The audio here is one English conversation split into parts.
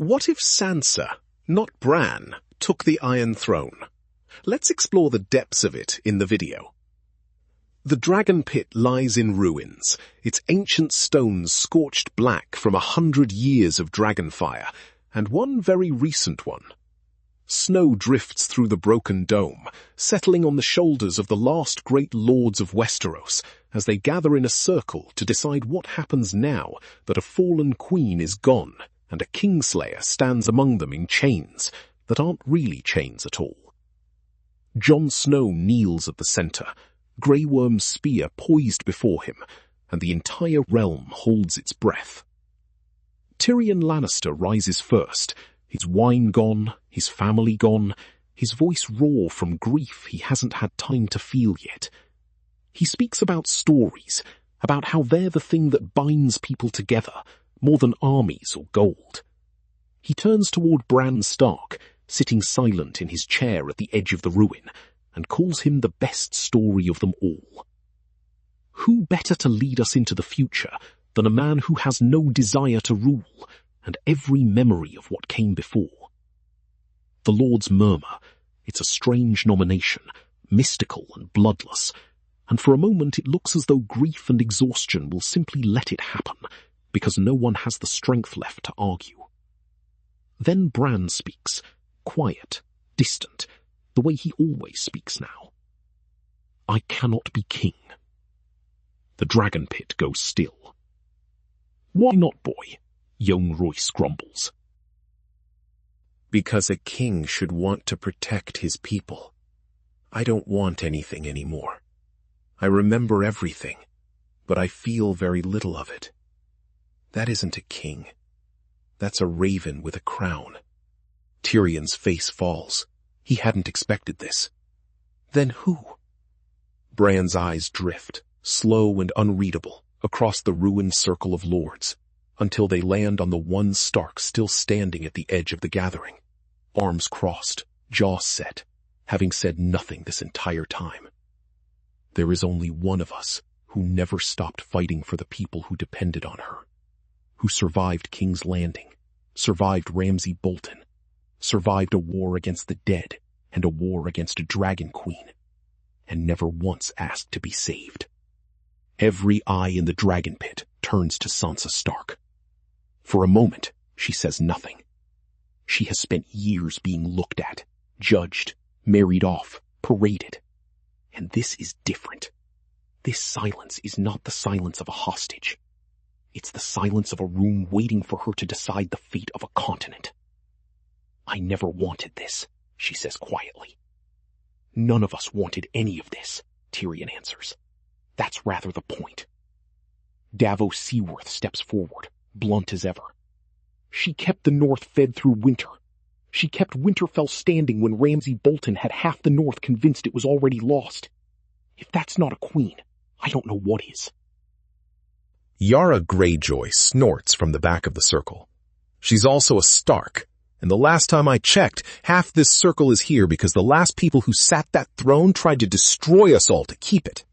What if Sansa, not Bran, took the Iron Throne? Let's explore the depths of it in the video. The Dragon Pit lies in ruins, its ancient stones scorched black from 100 years of dragonfire, and one very recent one. Snow drifts through the broken dome, settling on the shoulders of the last great lords of Westeros as they gather in a circle to decide what happens now that a fallen queen is gone and a kingslayer stands among them in chains that aren't really chains at all. Jon Snow kneels at the center, Grey Worm's spear poised before him, and the entire realm holds its breath. Tyrion Lannister rises first, his wine gone, his family gone, his voice raw from grief he hasn't had time to feel yet. He speaks about stories, about how they're the thing that binds people together, more than armies or gold. He turns toward Bran Stark, sitting silent in his chair at the edge of the ruin, and calls him the best story of them all. Who better to lead us into the future than a man who has no desire to rule, and every memory of what came before? The Lords murmur. It's a strange nomination, mystical and bloodless, and for a moment it looks as though grief and exhaustion will simply let it happen, because no one has the strength left to argue. Then Bran speaks, quiet, distant, the way he always speaks now. I cannot be king. The Dragon Pit goes still. Why not, boy? Young Royce grumbles. Because a king should want to protect his people. I don't want anything anymore. I remember everything, but I feel very little of it. That isn't a king. That's a raven with a crown. Tyrion's face falls. He hadn't expected this. Then who? Bran's eyes drift, slow and unreadable, across the ruined circle of lords, until they land on the one Stark still standing at the edge of the gathering, arms crossed, jaw set, having said nothing this entire time. There is only one of us who never stopped fighting for the people who depended on her, who survived King's Landing, survived Ramsay Bolton, survived a war against the dead and a war against a dragon queen, and never once asked to be saved. Every eye in the Dragon Pit turns to Sansa Stark. For a moment, she says nothing. She has spent years being looked at, judged, married off, paraded. And this is different. This silence is not the silence of a hostage. It's the silence of a room waiting for her to decide the fate of a continent. I never wanted this, she says quietly. None of us wanted any of this, Tyrion answers. That's rather the point. Davos Seaworth steps forward, blunt as ever. She kept the North fed through winter. She kept Winterfell standing when Ramsay Bolton had half the North convinced it was already lost. If that's not a queen, I don't know what is. Yara Greyjoy snorts from the back of the circle. She's also a Stark, and the last time I checked, half this circle is here because the last people who sat that throne tried to destroy us all to keep it.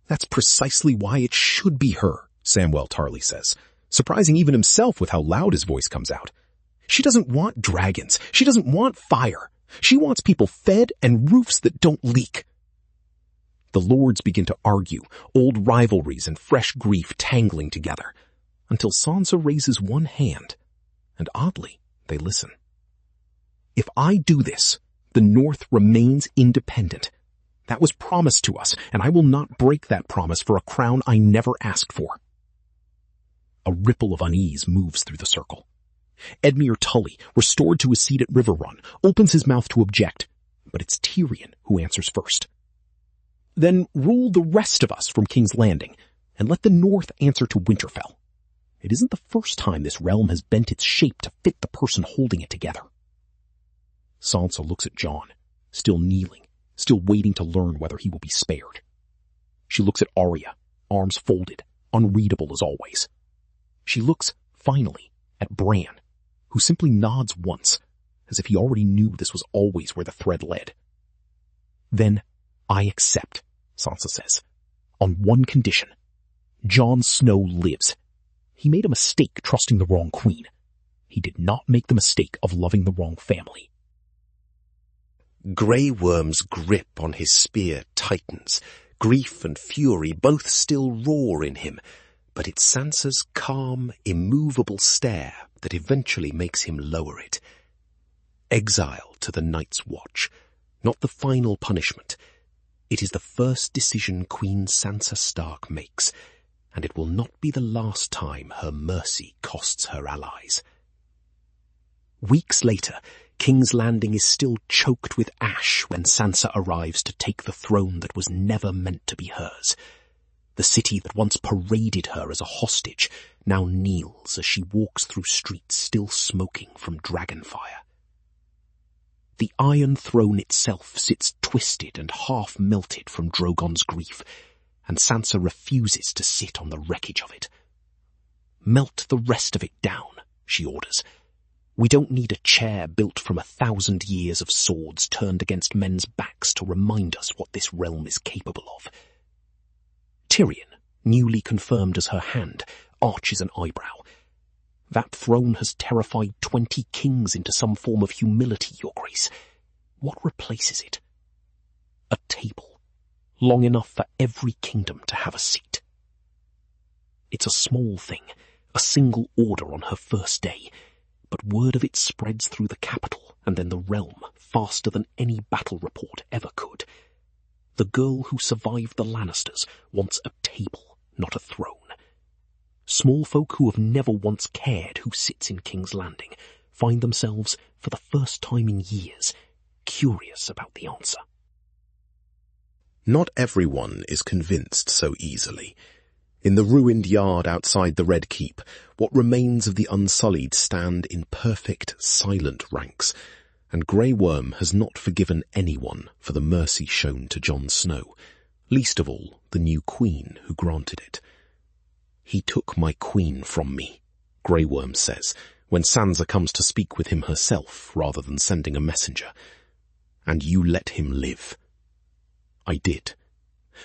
That's precisely why it should be her, Samwell Tarly says, surprising even himself with how loud his voice comes out. She doesn't want dragons. She doesn't want fire. She wants people fed and roofs that don't leak. The lords begin to argue, old rivalries and fresh grief tangling together, until Sansa raises one hand, and oddly, they listen. If I do this, the North remains independent. That was promised to us, and I will not break that promise for a crown I never asked for. A ripple of unease moves through the circle. Edmure Tully, restored to his seat at Riverrun, opens his mouth to object, but it's Tyrion who answers first. Then rule the rest of us from King's Landing, and let the North answer to Winterfell. It isn't the first time this realm has bent its shape to fit the person holding it together. Sansa looks at Jon, still kneeling, still waiting to learn whether he will be spared. She looks at Arya, arms folded, unreadable as always. She looks, finally, at Bran, who simply nods once, as if he already knew this was always where the thread led. Then, I accept, Sansa says, on one condition. Jon Snow lives. He made a mistake trusting the wrong queen. He did not make the mistake of loving the wrong family. Grey Worm's grip on his spear tightens. Grief and fury both still roar in him, but it's Sansa's calm, immovable stare that eventually makes him lower it. Exile to the Night's Watch, not the final punishment. It is the first decision Queen Sansa Stark makes, and it will not be the last time her mercy costs her allies. Weeks later, King's Landing is still choked with ash when Sansa arrives to take the throne that was never meant to be hers. The city that once paraded her as a hostage now kneels as she walks through streets still smoking from dragonfire. The Iron Throne itself sits twisted and half-melted from Drogon's grief, and Sansa refuses to sit on the wreckage of it. "Melt the rest of it down," she orders. "We don't need a chair built from 1,000 years of swords turned against men's backs to remind us what this realm is capable of." Tyrion, newly confirmed as her hand, arches an eyebrow. "That throne has terrified 20 kings into some form of humility, Your Grace. What replaces it?" "A table, long enough for every kingdom to have a seat." It's a small thing, a single order on her first day, but word of it spreads through the capital and then the realm faster than any battle report ever could. The girl who survived the Lannisters wants a table, not a throne. Small folk who have never once cared who sits in King's Landing find themselves, for the first time in years, curious about the answer. Not everyone is convinced so easily. In the ruined yard outside the Red Keep, what remains of the Unsullied stand in perfect, silent ranks, and Grey Worm has not forgiven anyone for the mercy shown to Jon Snow, least of all the new queen who granted it. "He took my queen from me," Grey Worm says, when Sansa comes to speak with him herself rather than sending a messenger. "And you let him live." "I did.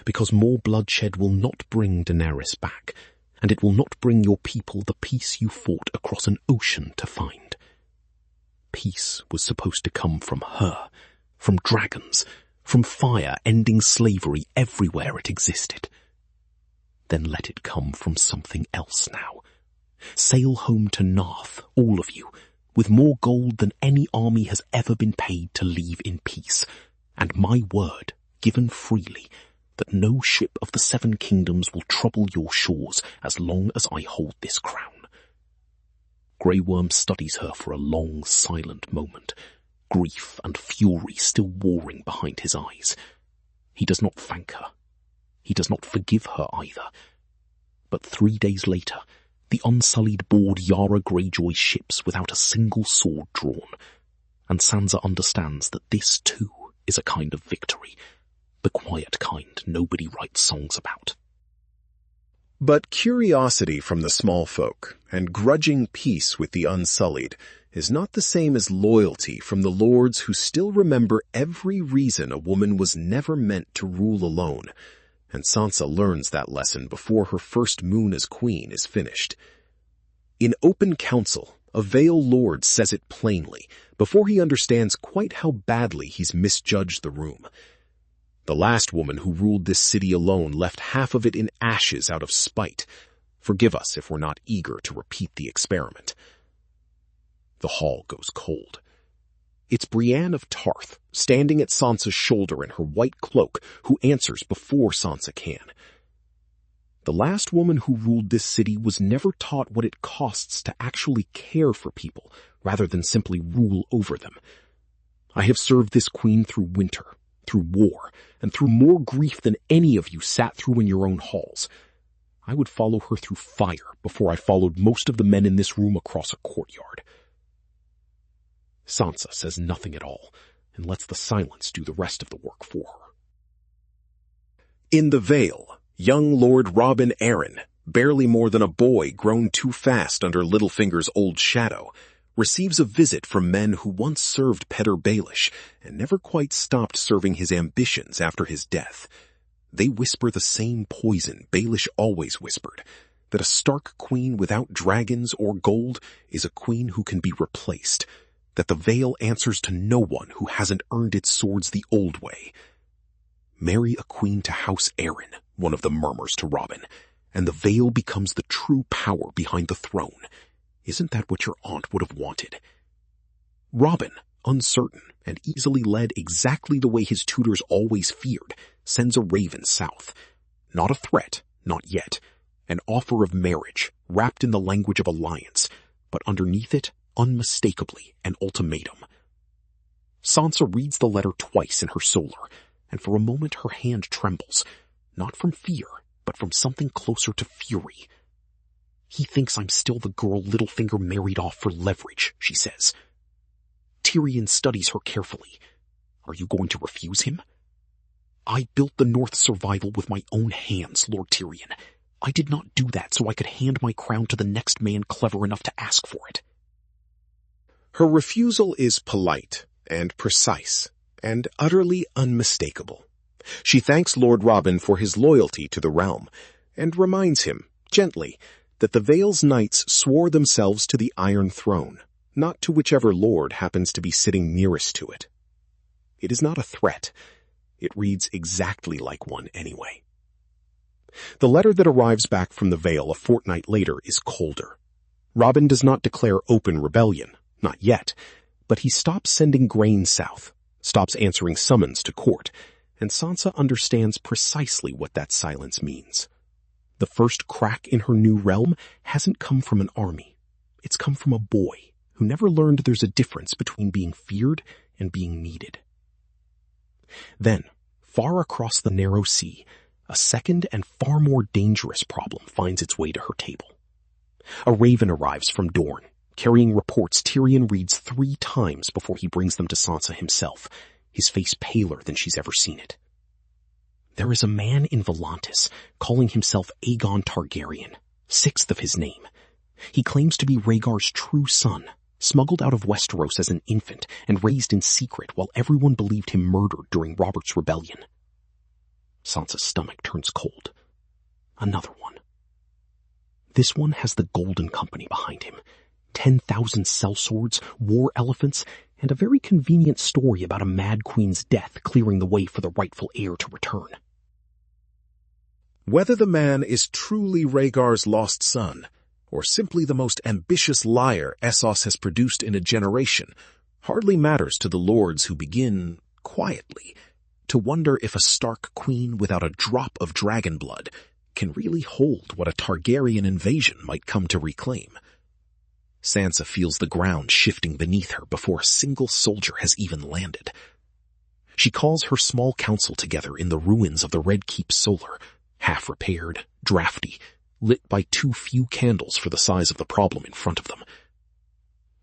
Because more bloodshed will not bring Daenerys back, and it will not bring your people the peace you fought across an ocean to find. Peace was supposed to come from her, from dragons, from fire ending slavery everywhere it existed. Then let it come from something else now. Sail home to Narth, all of you, with more gold than any army has ever been paid to leave in peace, and my word, given freely, that no ship of the 7 kingdoms will trouble your shores as long as I hold this crown." Grey Worm studies her for a long, silent moment, grief and fury still warring behind his eyes. He does not thank her. He does not forgive her either. But 3 days later, the Unsullied board Yara Greyjoy's ships without a single sword drawn, and Sansa understands that this too is a kind of victory, the quiet kind nobody writes songs about. But curiosity from the small folk and grudging peace with the Unsullied is not the same as loyalty from the lords who still remember every reason a woman was never meant to rule alone, and Sansa learns that lesson before her first moon as queen is finished. In open council, a Vale lord says it plainly, before he understands quite how badly he's misjudged the room. The last woman who ruled this city alone left half of it in ashes out of spite. Forgive us if we're not eager to repeat the experiment. The hall goes cold. It's Brienne of Tarth, standing at Sansa's shoulder in her white cloak, who answers before Sansa can. The last woman who ruled this city was never taught what it costs to actually care for people, rather than simply rule over them. I have served this queen through winter, through war, and through more grief than any of you sat through in your own halls. I would follow her through fire before I followed most of the men in this room across a courtyard. Sansa says nothing at all, and lets the silence do the rest of the work for her. In the Vale, young Lord Robin Arryn, barely more than a boy grown too fast under Littlefinger's old shadow, receives a visit from men who once served Petyr Baelish and never quite stopped serving his ambitions after his death. They whisper the same poison Baelish always whispered, that a Stark queen without dragons or gold is a queen who can be replaced, that the Vale answers to no one who hasn't earned its swords the old way. Marry a queen to House Aaron, one of them murmurs to Robin, and the Vale becomes the true power behind the throne. Isn't that what your aunt would have wanted? Robin, uncertain and easily led exactly the way his tutors always feared, sends a raven south. Not a threat, not yet. An offer of marriage, wrapped in the language of alliance, but underneath it, unmistakably, an ultimatum. Sansa reads the letter twice in her solar, and for a moment her hand trembles, not from fear, but from something closer to fury. He thinks I'm still the girl Littlefinger married off for leverage, she says. Tyrion studies her carefully. Are you going to refuse him? I built the North's survival with my own hands, Lord Tyrion. I did not do that so I could hand my crown to the next man clever enough to ask for it. Her refusal is polite and precise and utterly unmistakable. She thanks Lord Robin for his loyalty to the realm and reminds him, gently, that the Vale's knights swore themselves to the Iron Throne, not to whichever lord happens to be sitting nearest to it. It is not a threat. It reads exactly like one anyway. The letter that arrives back from the Vale a fortnight later is colder. Robin does not declare open rebellion, not yet, but he stops sending grain south, stops answering summons to court, and Sansa understands precisely what that silence means. The first crack in her new realm hasn't come from an army. It's come from a boy who never learned there's a difference between being feared and being needed. Then, far across the narrow sea, a second and far more dangerous problem finds its way to her table. A raven arrives from Dorne, carrying reports Tyrion reads 3 times before he brings them to Sansa himself, his face paler than she's ever seen it. There is a man in Volantis calling himself Aegon Targaryen, 6th of his name. He claims to be Rhaegar's true son, smuggled out of Westeros as an infant and raised in secret while everyone believed him murdered during Robert's rebellion. Sansa's stomach turns cold. Another one. This one has the Golden Company behind him, 10,000 sellswords, war elephants, and a very convenient story about a mad queen's death clearing the way for the rightful heir to return. Whether the man is truly Rhaegar's lost son, or simply the most ambitious liar Essos has produced in a generation, hardly matters to the lords who begin, quietly, to wonder if a Stark queen without a drop of dragon blood can really hold what a Targaryen invasion might come to reclaim. Sansa feels the ground shifting beneath her before a single soldier has even landed. She calls her small council together in the ruins of the Red Keep solar, half-repaired, drafty, lit by too few candles for the size of the problem in front of them.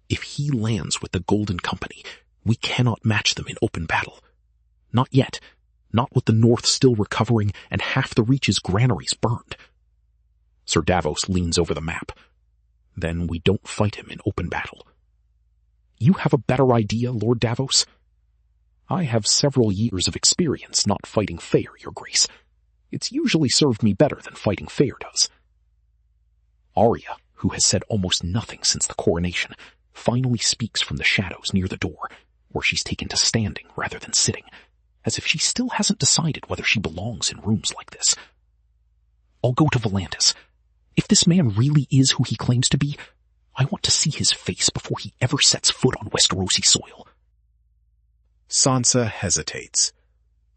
If he lands with the Golden Company, we cannot match them in open battle. Not yet. Not with the North still recovering and half the Reach's granaries burned. Sir Davos leans over the map. Then we don't fight him in open battle. You have a better idea, Lord Davos? I have several years of experience not fighting fair, Your Grace. It's usually served me better than fighting fair does. Arya, who has said almost nothing since the coronation, finally speaks from the shadows near the door, where she's taken to standing rather than sitting, as if she still hasn't decided whether she belongs in rooms like this. I'll go to Volantis. If this man really is who he claims to be, I want to see his face before he ever sets foot on Westerosi soil. Sansa hesitates.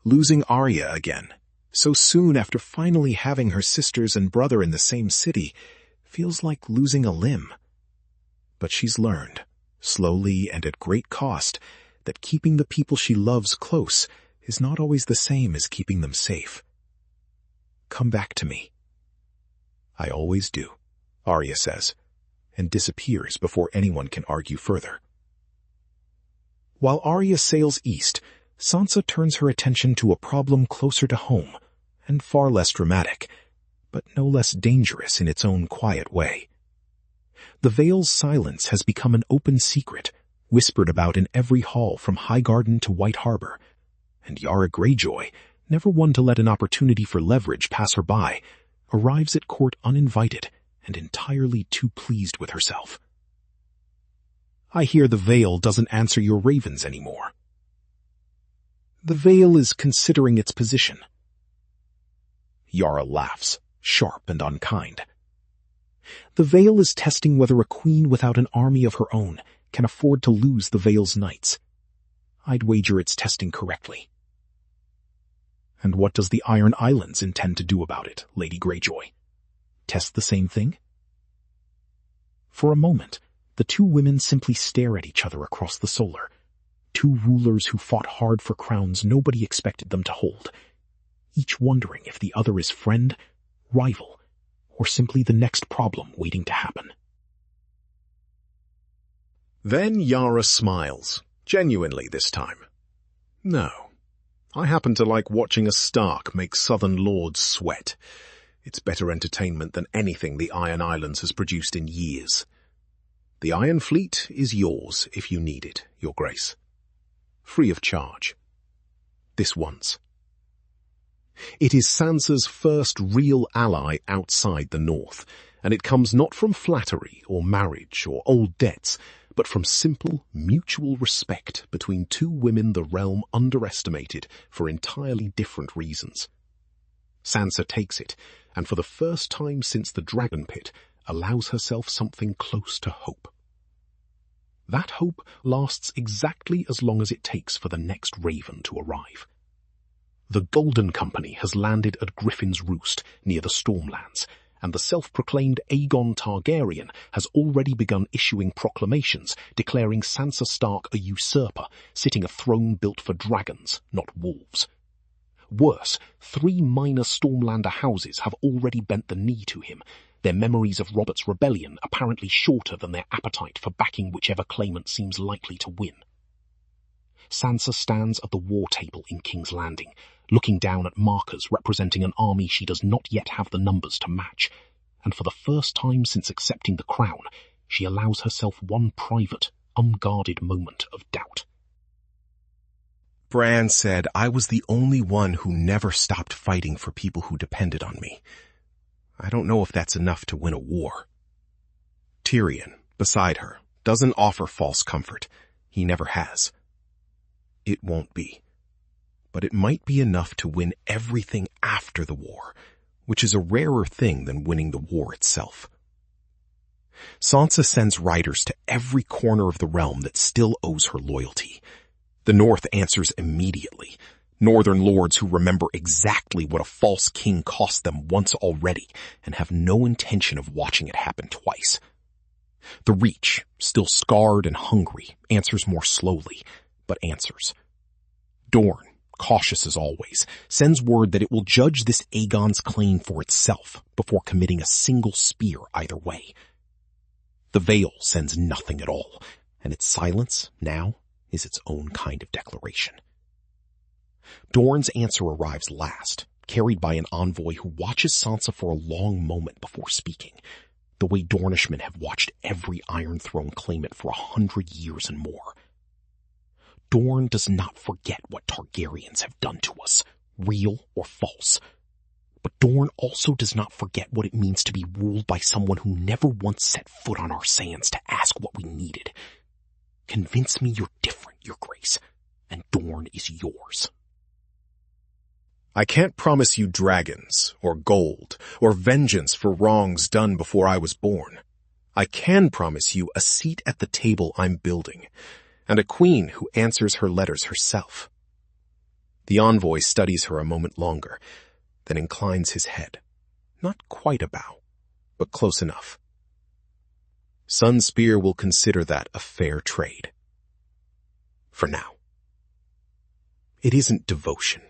Losing Arya again, so soon after finally having her sisters and brother in the same city, feels like losing a limb. But she's learned, slowly and at great cost, that keeping the people she loves close is not always the same as keeping them safe. Come back to me. I always do, Arya says, and disappears before anyone can argue further. While Arya sails east, Sansa turns her attention to a problem closer to home, and far less dramatic, but no less dangerous in its own quiet way. The Vale's silence has become an open secret, whispered about in every hall from Highgarden to White Harbor, and Yara Greyjoy, never one to let an opportunity for leverage pass her by, arrives at court uninvited and entirely too pleased with herself. I hear the Vale doesn't answer your ravens anymore. The Vale is considering its position. Yara laughs, sharp and unkind. The Vale is testing whether a queen without an army of her own can afford to lose the Vale's knights. I'd wager it's testing correctly. And what does the Iron Islands intend to do about it, Lady Greyjoy? Test the same thing? For a moment, the two women simply stare at each other across the solar. Two rulers who fought hard for crowns nobody expected them to hold, each wondering if the other is friend, rival, or simply the next problem waiting to happen. Then Yara smiles, genuinely this time. No, I happen to like watching a Stark make southern lords sweat. It's better entertainment than anything the Iron Islands has produced in years. The Iron Fleet is yours if you need it, Your Grace. Free of charge. This once. It is Sansa's first real ally outside the North, and it comes not from flattery or marriage or old debts, but from simple, mutual respect between two women the realm underestimated for entirely different reasons. Sansa takes it, and for the first time since the Dragonpit, allows herself something close to hope. That hope lasts exactly as long as it takes for the next raven to arrive. The Golden Company has landed at Griffin's Roost near the Stormlands, and the self-proclaimed Aegon Targaryen has already begun issuing proclamations declaring Sansa Stark a usurper, sitting a throne built for dragons, not wolves. Worse, 3 minor Stormlander houses have already bent the knee to him, their memories of Robert's rebellion apparently shorter than their appetite for backing whichever claimant seems likely to win. Sansa stands at the war table in King's Landing, looking down at markers representing an army she does not yet have the numbers to match, and for the first time since accepting the crown, she allows herself one private, unguarded moment of doubt. Bran said I was the only one who never stopped fighting for people who depended on me. I don't know if that's enough to win a war. Tyrion, beside her, doesn't offer false comfort. He never has. It won't be. But it might be enough to win everything after the war, which is a rarer thing than winning the war itself. Sansa sends riders to every corner of the realm that still owes her loyalty. The North answers immediately. Northern lords who remember exactly what a false king cost them once already and have no intention of watching it happen twice. The Reach, still scarred and hungry, answers more slowly, but answers. Dorne, cautious as always, sends word that it will judge this Aegon's claim for itself before committing a single spear either way. The Vale sends nothing at all, and its silence now is its own kind of declaration. Dorne's answer arrives last, carried by an envoy who watches Sansa for a long moment before speaking, the way Dornishmen have watched every Iron Throne claimant for 100 years and more. Dorne does not forget what Targaryens have done to us, real or false. But Dorne also does not forget what it means to be ruled by someone who never once set foot on our sands to ask what we needed. Convince me you're different, Your Grace, and Dorne is yours. I can't promise you dragons, or gold, or vengeance for wrongs done before I was born. I can promise you a seat at the table I'm building, and a queen who answers her letters herself. The envoy studies her a moment longer, then inclines his head. Not quite a bow, but close enough. Sunspear will consider that a fair trade. For now. It isn't devotion.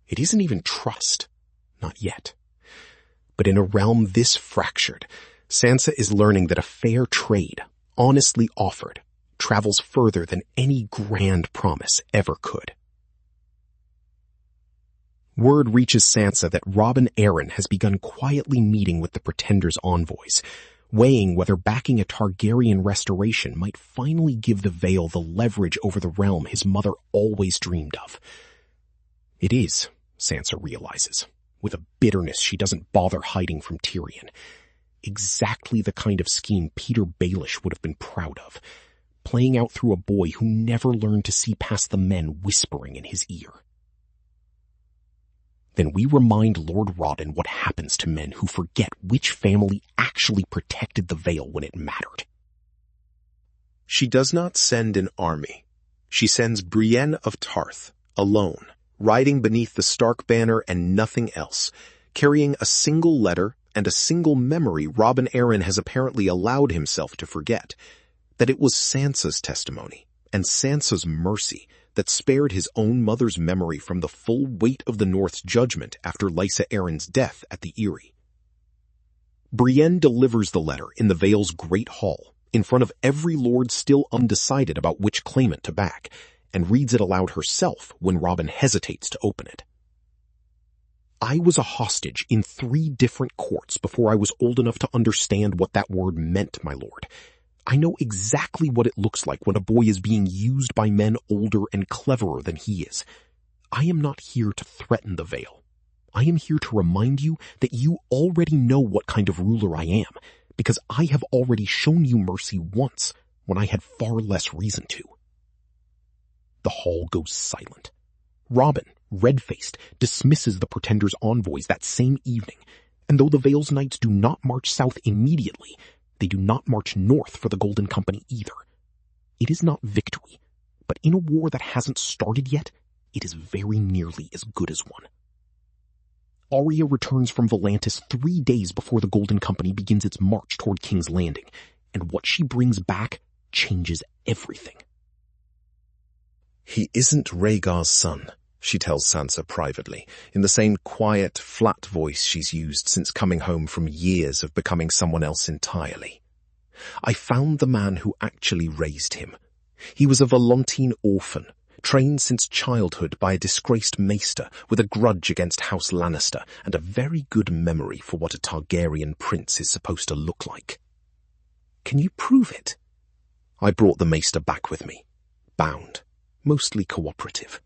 It isn't even trust. Not yet. But in a realm this fractured, Sansa is learning that a fair trade, honestly offered, travels further than any grand promise ever could. Word reaches Sansa that Robin Arryn has begun quietly meeting with the Pretender's envoys, weighing whether backing a Targaryen restoration might finally give the Vale the leverage over the realm his mother always dreamed of. It is, Sansa realizes, with a bitterness she doesn't bother hiding from Tyrion. Exactly the kind of scheme Peter Baelish would have been proud of, playing out through a boy who never learned to see past the men whispering in his ear. Then we remind Lord Rawdon what happens to men who forget which family actually protected the Vale when it mattered. She does not send an army. She sends Brienne of Tarth, alone, riding beneath the Stark banner and nothing else, carrying a single letter and a single memory Robin Arryn has apparently allowed himself to forget, that it was Sansa's testimony and Sansa's mercy that spared his own mother's memory from the full weight of the North's judgment after Lysa Arryn's death at the Eyrie. Brienne delivers the letter in the Vale's Great Hall, in front of every lord still undecided about which claimant to back, and reads it aloud herself when Robin hesitates to open it. I was a hostage in 3 different courts before I was old enough to understand what that word meant, my lord. I know exactly what it looks like when a boy is being used by men older and cleverer than he is. I am not here to threaten the Vale. I am here to remind you that you already know what kind of ruler I am, because I have already shown you mercy once when I had far less reason to. The hall goes silent. Robin, red-faced, dismisses the Pretender's envoys that same evening, and though the Vale's knights do not march south immediately, they do not march north for the Golden Company either. It is not victory, but in a war that hasn't started yet, it is very nearly as good as one. Arya returns from Volantis 3 days before the Golden Company begins its march toward King's Landing, and what she brings back changes everything. He isn't Rhaegar's son, she tells Sansa privately, in the same quiet, flat voice she's used since coming home from years of becoming someone else entirely. I found the man who actually raised him. He was a Volantine orphan, trained since childhood by a disgraced maester with a grudge against House Lannister and a very good memory for what a Targaryen prince is supposed to look like. Can you prove it? I brought the maester back with me, bound, mostly cooperative.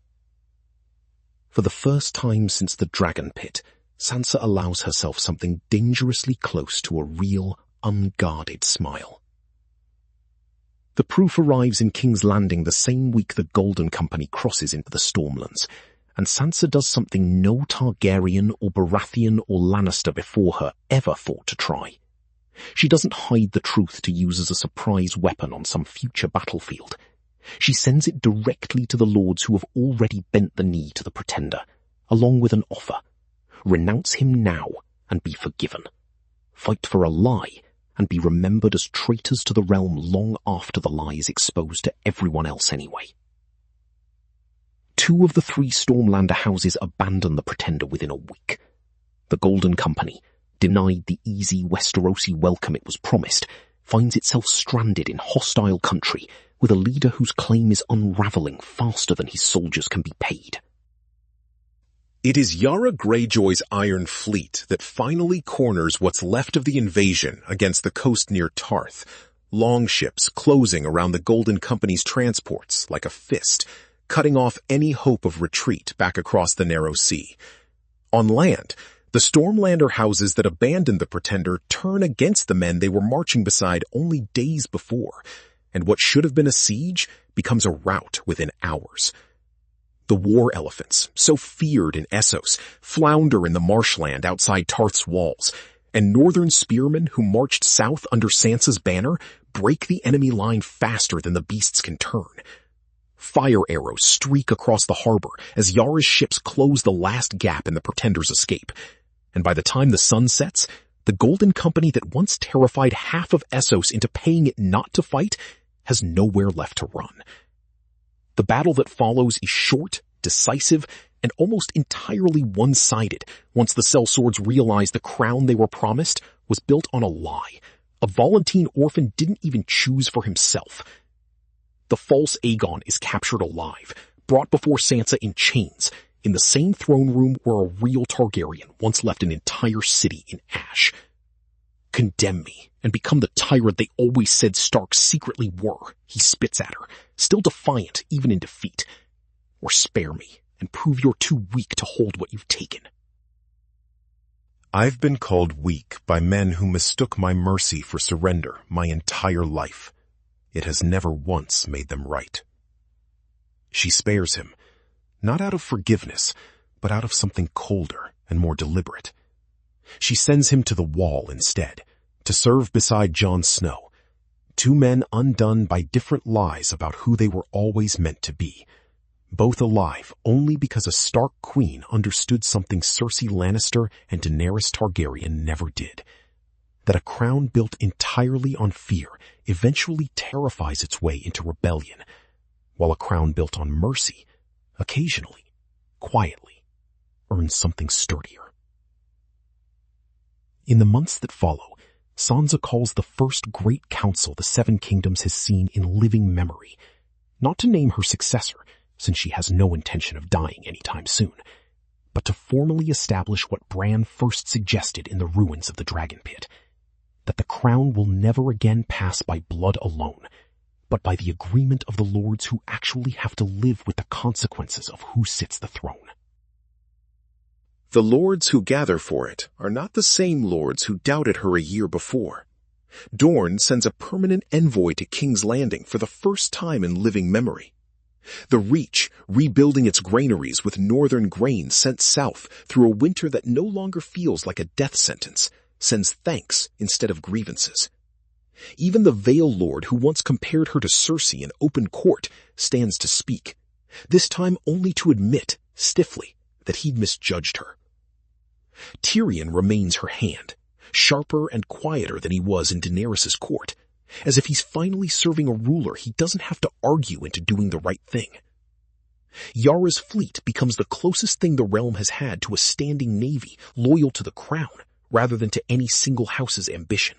For the first time since the Dragon Pit, Sansa allows herself something dangerously close to a real, unguarded smile. The proof arrives in King's Landing the same week the Golden Company crosses into the Stormlands, and Sansa does something no Targaryen or Baratheon or Lannister before her ever thought to try. She doesn't hide the truth to use as a surprise weapon on some future battlefield. She sends it directly to the lords who have already bent the knee to the Pretender, along with an offer. Renounce him now and be forgiven. Fight for a lie and be remembered as traitors to the realm long after the lie is exposed to everyone else anyway. 2 of the 3 Stormlander houses abandon the Pretender within a week. The Golden Company, denied the easy Westerosi welcome it was promised, finds itself stranded in hostile country with a leader whose claim is unraveling faster than his soldiers can be paid. It is Yara Greyjoy's Iron Fleet that finally corners what's left of the invasion against the coast near Tarth, longships closing around the Golden Company's transports like a fist, cutting off any hope of retreat back across the narrow sea. On land, the Stormlander houses that abandoned the Pretender turn against the men they were marching beside only days before, and what should have been a siege becomes a rout within hours. The war elephants, so feared in Essos, flounder in the marshland outside Tarth's walls, and northern spearmen who marched south under Sansa's banner break the enemy line faster than the beasts can turn. Fire arrows streak across the harbor as Yara's ships close the last gap in the Pretender's escape, and by the time the sun sets, the Golden Company that once terrified half of Essos into paying it not to fight has nowhere left to run. The battle that follows is short, decisive, and almost entirely one-sided once the sellswords realize the crown they were promised was built on a lie. A Volantine orphan didn't even choose for himself. The false Aegon is captured alive, brought before Sansa in chains, in the same throne room where a real Targaryen once left an entire city in ash. Condemn me and become the tyrant they always said Starks secretly were, he spits at her, still defiant even in defeat. Or spare me and prove you're too weak to hold what you've taken. I've been called weak by men who mistook my mercy for surrender my entire life. It has never once made them right. She spares him, not out of forgiveness, but out of something colder and more deliberate. She sends him to the wall instead, to serve beside Jon Snow, two men undone by different lies about who they were always meant to be, both alive only because a Stark queen understood something Cersei Lannister and Daenerys Targaryen never did, that a crown built entirely on fear eventually terrifies its way into rebellion, while a crown built on mercy occasionally, quietly, earns something sturdier. In the months that follow, Sansa calls the first great council the Seven Kingdoms has seen in living memory, not to name her successor, since she has no intention of dying anytime soon, but to formally establish what Bran first suggested in the ruins of the Dragonpit, that the crown will never again pass by blood alone, but by the agreement of the lords who actually have to live with the consequences of who sits the throne. The lords who gather for it are not the same lords who doubted her a year before. Dorne sends a permanent envoy to King's Landing for the first time in living memory. The Reach, rebuilding its granaries with northern grain sent south through a winter that no longer feels like a death sentence, sends thanks instead of grievances. Even the Vale Lord who once compared her to Cersei in open court stands to speak, this time only to admit, stiffly, that he'd misjudged her. Tyrion remains her hand, sharper and quieter than he was in Daenerys' court, as if he's finally serving a ruler he doesn't have to argue into doing the right thing. Yara's fleet becomes the closest thing the realm has had to a standing navy loyal to the crown, rather than to any single house's ambition.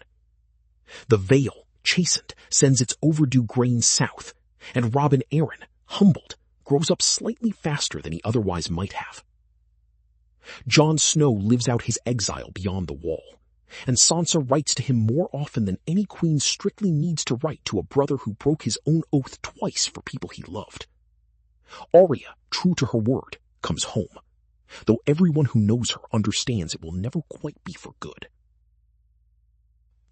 The Vale, chastened, sends its overdue grain south, and Robin Arryn, humbled, grows up slightly faster than he otherwise might have. Jon Snow lives out his exile beyond the wall, and Sansa writes to him more often than any queen strictly needs to write to a brother who broke his own oath twice for people he loved. Arya, true to her word, comes home, though everyone who knows her understands it will never quite be for good.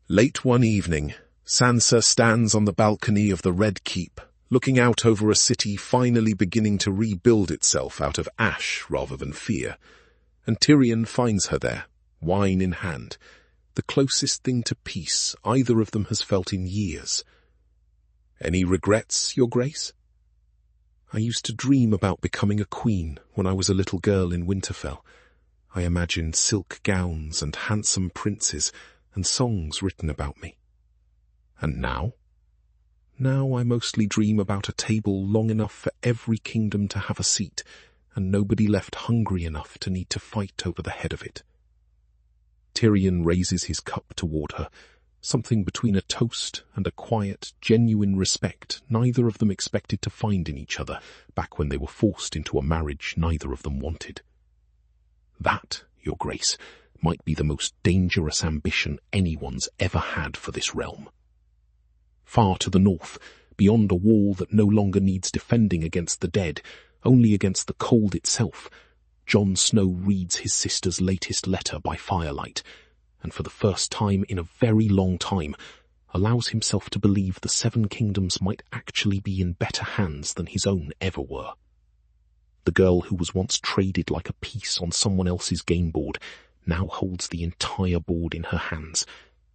Late one evening, Sansa stands on the balcony of the Red Keep, looking out over a city finally beginning to rebuild itself out of ash rather than fear, and Tyrion finds her there, wine in hand, the closest thing to peace either of them has felt in years. "Any regrets, Your Grace?" "I used to dream about becoming a queen when I was a little girl in Winterfell. I imagined silk gowns and handsome princes and songs written about me. And now? Now I mostly dream about a table long enough for every kingdom to have a seat, and nobody left hungry enough to need to fight over the head of it." Tyrion raises his cup toward her, something between a toast and a quiet, genuine respect neither of them expected to find in each other back when they were forced into a marriage neither of them wanted. "That, Your Grace, might be the most dangerous ambition anyone's ever had for this realm. Far to the north, beyond a wall that no longer needs defending against the dead, only against the cold itself, Jon Snow reads his sister's latest letter by firelight, and for the first time in a very long time, allows himself to believe the Seven Kingdoms might actually be in better hands than his own ever were. The girl who was once traded like a piece on someone else's game board now holds the entire board in her hands,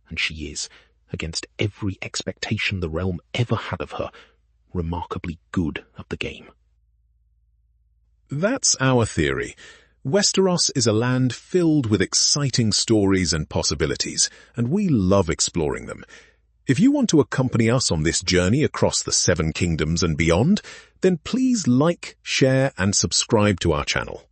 and she is, against every expectation the realm ever had of her, remarkably good at the game. That's our theory. Westeros is a land filled with exciting stories and possibilities, and we love exploring them. If you want to accompany us on this journey across the Seven Kingdoms and beyond, then please like, share, and subscribe to our channel.